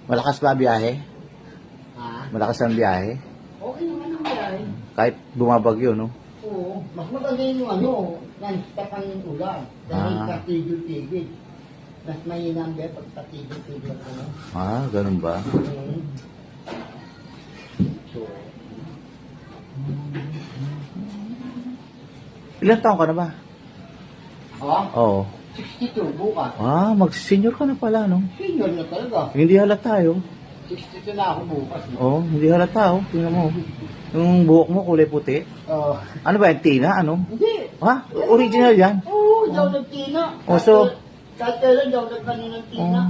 Malakas ba biyahe? Ha? Malakas ang biyahe? Okay naman ang biyahe. Kahit bumabagyo, no? Oo. Mas maganda yung ano, non-stop ang ulan. Dahil patigil-tigil. Mas may number pag patigil-tigil ano. Ganun ba? So, Ilan taon ka na ba? Oo. 62 bukas. Mag-senior ka na pala, no? Senior na talaga. Hindi halata yun. 62 na ako bukas. No? Oo, hindi halata, oh. Tingnan mo. Yung buhok mo, kulay puti. Ano ba yan? Tina? Ano? Hindi. Original yan? Oo, daw nagtina. Oh, so- Kahit kailan daw nagkanin ng tina.